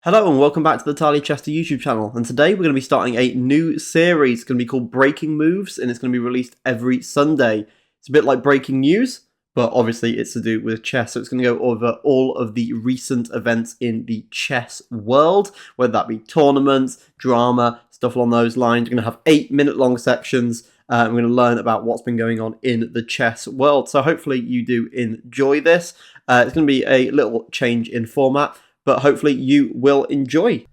Hello and welcome back to the Tally Chester YouTube channel, and today we're going to be starting a new series. It's going to be called Breaking Moves, and it's going to be released every Sunday. It's a bit like breaking news, but obviously it's to do with chess, so it's going to go over all of the recent events in the chess world, whether that be tournaments, drama, stuff along those lines. We're going to have 8-minute long sections, and we're going to learn about what's been going on in the chess world, so hopefully you do enjoy this. It's going to be a little change in format, but hopefully you will enjoy.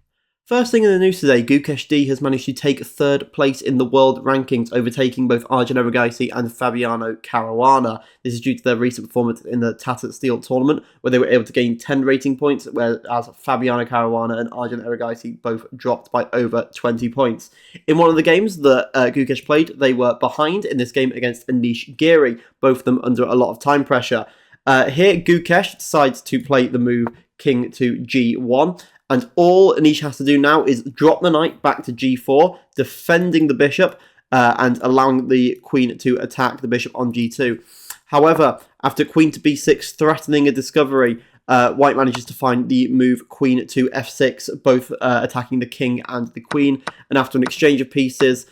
First thing in the news today, Gukesh D has managed to take third place in the world rankings, overtaking both Arjun Erigaisi and Fabiano Caruana. This is due to their recent performance in the Tattered Steel tournament, where they were able to gain 10 rating points, whereas Fabiano Caruana and Arjun Erigaisi both dropped by over 20 points. In one of the games that Gukesh played, they were behind in this game against Anish Giri, both of them under a lot of time pressure. Here, Gukesh decides to play the move King to G1, and all Anish has to do now is drop the knight back to G4, defending the bishop and allowing the queen to attack the bishop on G2. However, after queen to B6 threatening a discovery, White manages to find the move queen to F6, both attacking the king and the queen, and after an exchange of pieces,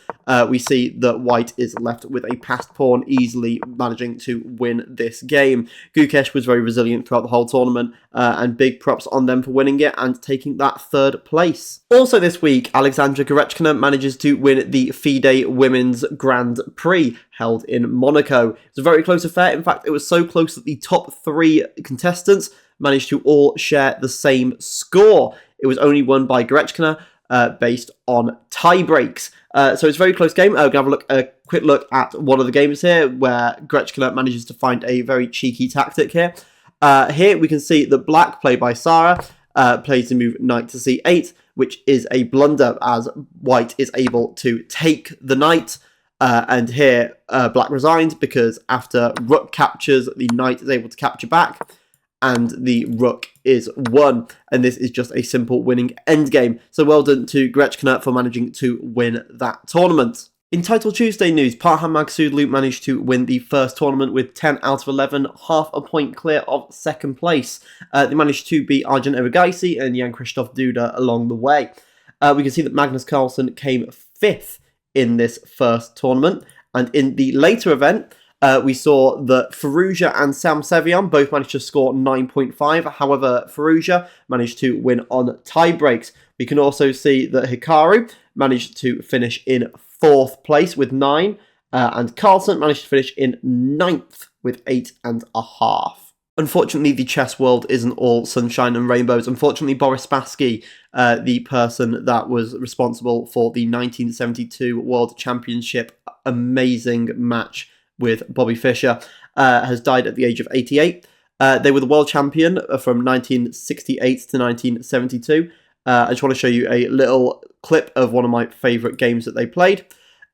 we see that White is left with a passed pawn, easily managing to win this game. Gukesh was very resilient throughout the whole tournament, and big props on them for winning it and taking that third place. Also this week, Alexandra Gorechkina manages to win the FIDE Women's Grand Prix held in Monaco. It was a very close affair. In fact, it was so close that the top 3 contestants managed to all share the same score. It was only won by Gorechkina based on tie breaks. So it's a very close game. We're going to have a quick look at one of the games here, where Gorechkina manages to find a very cheeky tactic here. Here we can see that Black, played by Sarah, plays the move knight to C8, which is a blunder as White is able to take the knight. And here Black resigns because after Rook captures, the knight is able to capture back, and the Rook is won, and this is just a simple winning endgame. So well done to Gorechkina for managing to win that tournament. In Title Tuesday news, Parham Magsudlu managed to win the first tournament with 10 out of 11, half a point clear of second place. They managed to beat Arjun Erigaisi and Jan-Krzysztof Duda along the way. We can see that Magnus Carlsen came 5th in this first tournament, and in the later event, we saw that Firouzja and Sam Sevian both managed to score 9.5. However, Firouzja managed to win on tie breaks. We can also see that Hikaru managed to finish in 4th place with 9. And Carlsen managed to finish in 9th with 8.5. Unfortunately, the chess world isn't all sunshine and rainbows. Unfortunately, Boris Spassky, the person that was responsible for the 1972 World Championship amazing match with Bobby Fischer, has died at the age of 88. They were the world champion from 1968 to 1972. I just want to show you a little clip of one of my favourite games that they played.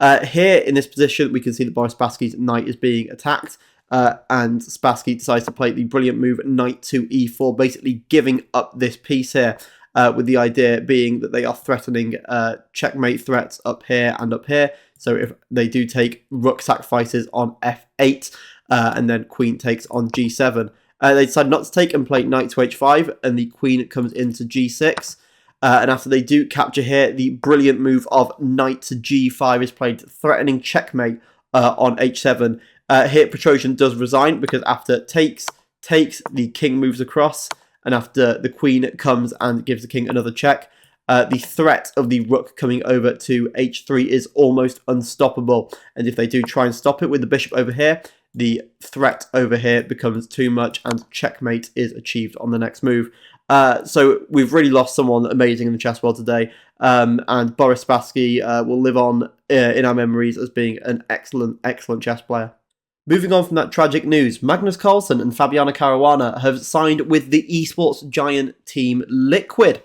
Here in this position, we can see that Boris Spassky's knight is being attacked, and Spassky decides to play the brilliant move knight to e4, basically giving up this piece here, with the idea being that they are threatening checkmate threats up here and up here. So if they do take, rook sacrifices on f8, and then queen takes on g7. They decide not to take and play knight to h5, and the queen comes into g6. And after they do capture here, the brilliant move of knight to g5 is played, threatening checkmate on h7. Here Petrosian does resign, because after takes, the king moves across, and after the queen comes and gives the king another check, the threat of the rook coming over to h3 is almost unstoppable. And if they do try and stop it with the bishop over here, the threat over here becomes too much, and checkmate is achieved on the next move. So we've really lost someone amazing in the chess world today, and Boris Spassky will live on in our memories as being an excellent, excellent chess player. Moving on from that tragic news, Magnus Carlsen and Fabiano Caruana have signed with the esports giant team Liquid.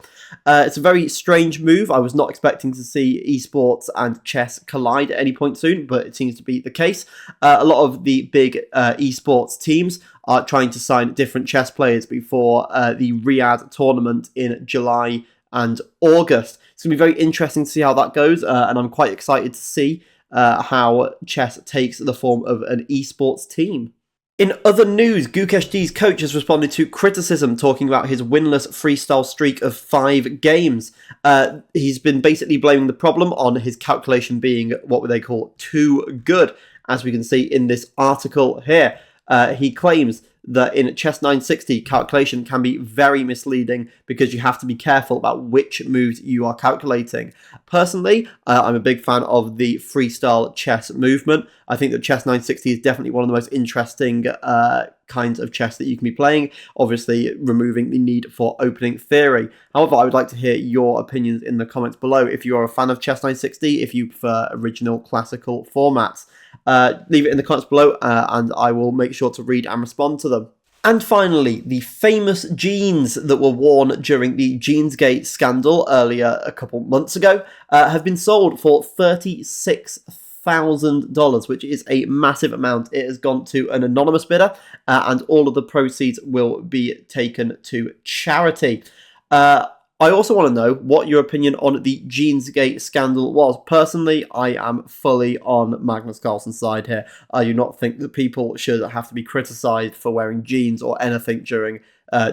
It's a very strange move. I was not expecting to see esports and chess collide at any point soon, but it seems to be the case. A lot of the big esports teams are trying to sign different chess players before the Riyadh tournament in July and August. It's going to be very interesting to see how that goes, and I'm quite excited to see how chess takes the form of an esports team. In other news, Gukeshji's coach has responded to criticism talking about his winless freestyle streak of 5 games. He's been basically blaming the problem on his calculation being what would they call too good, as we can see in this article here. He claims that in chess 960, calculation can be very misleading because you have to be careful about which moves you are calculating. Personally, I'm a big fan of the freestyle chess movement. I think that chess 960 is definitely one of the most interesting kinds of chess that you can be playing, obviously removing the need for opening theory. However, I would like to hear your opinions in the comments below. If you are a fan of chess 960, if you prefer original classical formats, leave it in the comments below and I will make sure to read and respond to them. And finally, the famous jeans that were worn during the Jeansgate scandal earlier a couple months ago have been sold for $36,000, which is a massive amount. It has gone to an anonymous bidder and all of the proceeds will be taken to charity. I also want to know what your opinion on the Jeansgate scandal was. Personally, I am fully on Magnus Carlsen's side here. I do not think that people should have to be criticised for wearing jeans or anything during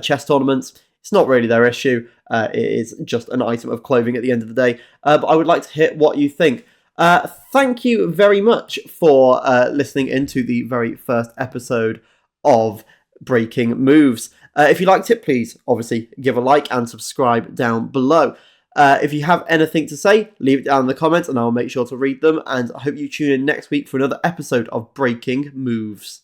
chess tournaments. It's not really their issue. It is just an item of clothing at the end of the day. But I would like to hear what you think. Thank you very much for listening into the very first episode of Breaking Moves. If you liked it, please obviously give a like and subscribe down below. If you have anything to say, leave it down in the comments and I'll make sure to read them. And I hope you tune in next week for another episode of Breaking Moves.